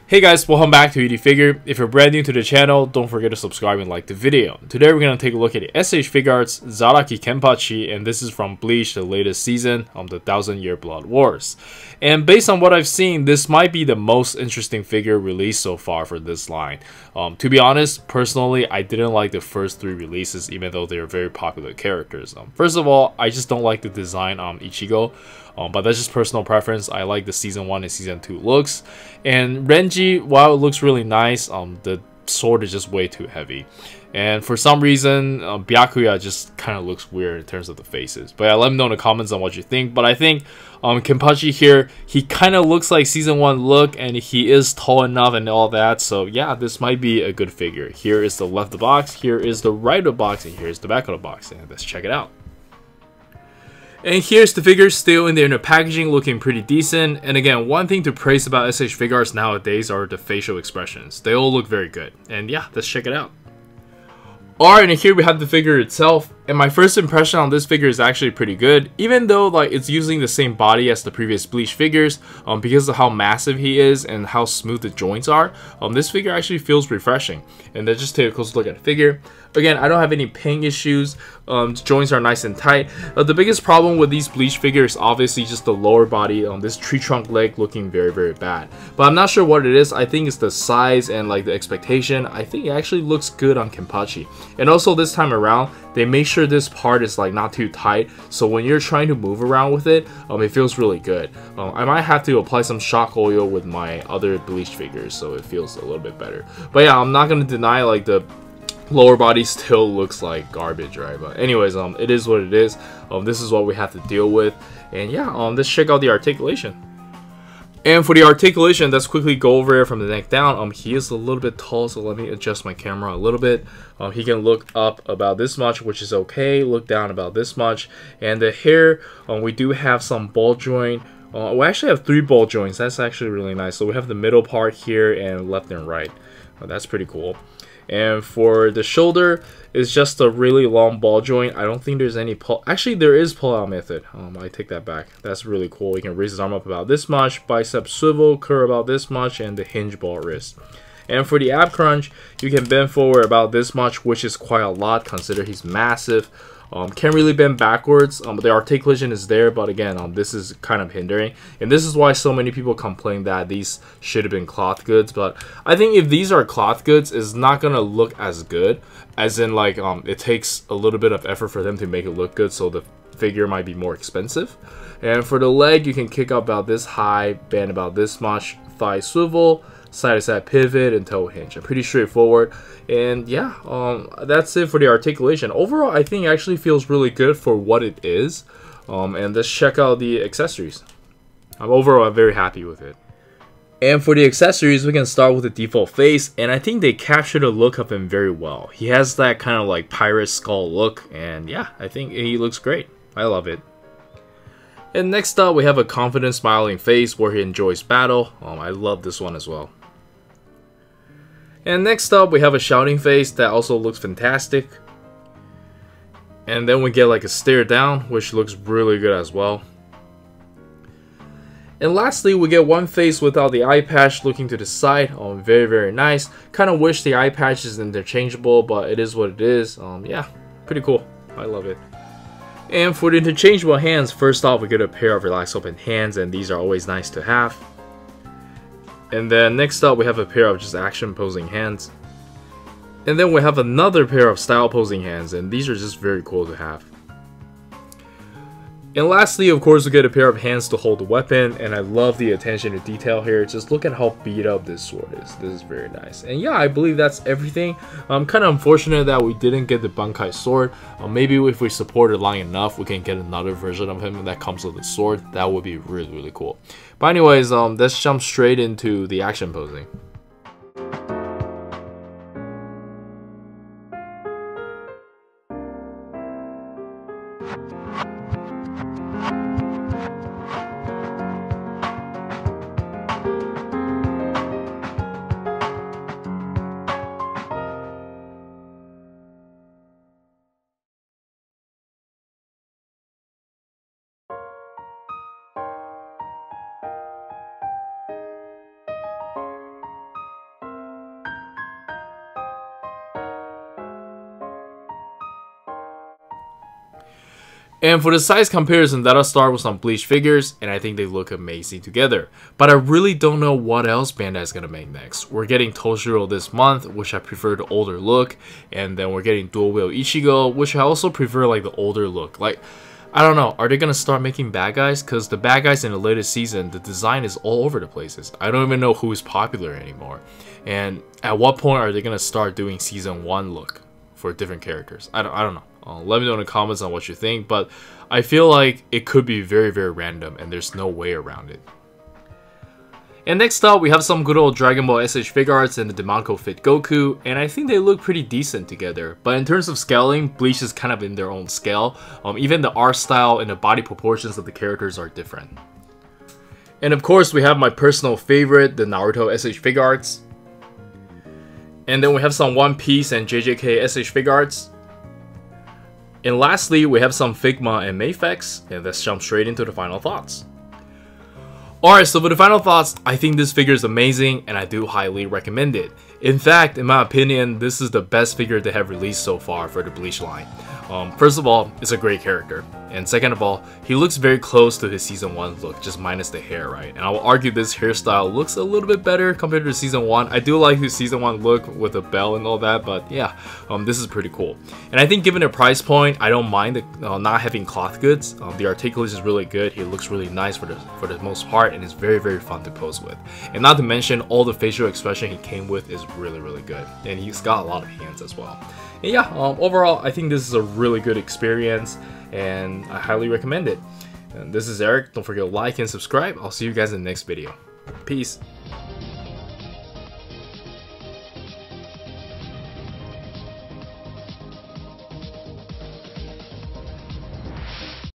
Hey guys, welcome back to Figure. If you're brand new to the channel, don't forget to subscribe and like the video. Today we're going to take a look at the S.H.Figuarts Zaraki Kenpachi, and this is from Bleach, the latest season of the 1000-Year Blood Wars. And based on what I've seen, this might be the most interesting figure released so far for this line. To be honest, personally, I didn't like the first 3 releases, even though they are very popular characters. First of all, I just don't like the design on Ichigo. But that's just personal preference. I like the season 1 and season 2 looks. And Renji, while it looks really nice, the sword is just way too heavy. And for some reason, Byakuya just kind of looks weird in terms of the faces. But yeah, let me know in the comments on what you think. But I think Kenpachi here, he kind of looks like season 1 look, and he is tall enough and all that. So yeah, this might be a good figure. Here is the left of the box, here is the right of the box, and here's the back of the box. And let's check it out. And here's the figure still in the inner packaging, looking pretty decent. And again, one thing to praise about S.H.Figuarts nowadays are the facial expressions. They all look very good. And yeah, let's check it out. Alright, and here we have the figure itself. And my first impression on this figure is actually pretty good, even though like it's using the same body as the previous Bleach figures. Because of how massive he is and how smooth the joints are, this figure actually feels refreshing. And let's just take a closer look at the figure. Again, I don't have any pain issues. Joints are nice and tight. The biggest problem with these Bleach figures is obviously just the lower body. This tree trunk leg looking very bad. But I'm not sure what it is. I think it's the size and like the expectation. I think it actually looks good on Kenpachi. And also this time around, they make sure this part is like not too tight, so when you're trying to move around with it, it feels really good. I might have to apply some shock oil with my other Bleach figures so it feels a little bit better. But yeah, I'm not gonna deny like the lower body still looks like garbage, right? But anyways, it is what it is. This is what we have to deal with. And yeah, let's check out the articulation. And for the articulation, let's quickly go over it from the neck down. He is a little bit tall, so let me adjust my camera a little bit. He can look up about this much, which is okay. Look down about this much. And the hair, we do have some ball joint. We actually have 3 ball joints. That's actually really nice. So we have the middle part here and left and right. That's pretty cool. And for the shoulder, it's just a really long ball joint. I don't think there's any pull. Actually, there is pull-out method. I take that back. That's really cool. You can raise his arm up about this much, bicep swivel, curl about this much, and the hinge ball wrist. And for the ab crunch, you can bend forward about this much, which is quite a lot. Consider he's massive. Can't really bend backwards. The articulation is there, but again, this is kind of hindering. And this is why so many people complain that these should have been cloth goods. But I think if these are cloth goods, it's not going to look as good. As in, like, it takes a little bit of effort for them to make it look good, so the figure might be more expensive. And for the leg, you can kick up about this high, bend about this much, thigh swivel, side-to-side pivot, and toe hinge. Pretty straightforward. And yeah, that's it for the articulation. Overall, I think it actually feels really good for what it is. And let's check out the accessories. Overall, I'm very happy with it. And for the accessories, we can start with the default face, and I think they captured the look of him very well. He has that kind of like pirate skull look, and yeah, I think he looks great. I love it. And next up, we have a confident smiling face where he enjoys battle. I love this one as well. And next up, we have a shouting face that also looks fantastic. And then we get like a stare down, which looks really good as well. And lastly, we get one face without the eye patch looking to the side. Very nice. Kind of wish the eye patch is interchangeable, but it is what it is. Yeah, pretty cool. I love it. And for the interchangeable hands, first off, we get a pair of relaxed open hands, and these are always nice to have. And then next up, we have a pair of just action posing hands. And then we have another pair of style posing hands, and these are just very cool to have. And lastly, of course, we get a pair of hands to hold the weapon, and I love the attention to detail here. Just look at how beat up this sword is. This is very nice. And yeah, I believe that's everything. Kind of unfortunate that we didn't get the Bankai sword. Maybe if we support the line enough, we can get another version of him that comes with the sword. That would be really cool. But anyways, let's jump straight into the action posing. And for the size comparison, that'll start with some Bleach figures, and I think they look amazing together. But I really don't know what else Bandai is gonna make next. We're getting Toshiro this month, which I prefer the older look, and then we're getting Dual Wheel Ichigo, which I also prefer like the older look. Like, I don't know, are they gonna start making bad guys? Because the bad guys in the latest season, the design is all over the places. I don't even know who is popular anymore. And at what point are they gonna start doing season 1 look for different characters? I don't know. Let me know in the comments on what you think, but I feel like it could be very, very random and there's no way around it. And next up, we have some good old Dragon Ball S.H.Figuarts and the Demonco Fit Goku, and I think they look pretty decent together. But in terms of scaling, Bleach is kind of in their own scale. Even the art style and the body proportions of the characters are different. And of course, we have my personal favorite, the Naruto S.H.Figuarts. And then we have some One Piece and JJK S.H.Figuarts. And lastly, we have some Figma and Mayfex, and let's jump straight into the final thoughts. Alright, so for the final thoughts, I think this figure is amazing and I do highly recommend it. In fact, in my opinion, this is the best figure they have released so far for the Bleach line. First of all, it's a great character. And second of all, he looks very close to his season 1 look, just minus the hair, right? And I will argue this hairstyle looks a little bit better compared to season 1. I do like his season 1 look with the bell and all that, but yeah, this is pretty cool. And I think given the price point, I don't mind the, not having cloth goods. The articulation is really good. He looks really nice for the most part, and it's very, very fun to pose with. And not to mention, all the facial expression he came with is really, really good. And he's got a lot of hands as well. And yeah, overall, I think this is a really good experience, and I highly recommend it. And this is Eric. Don't forget to like and subscribe. I'll see you guys in the next video. Peace.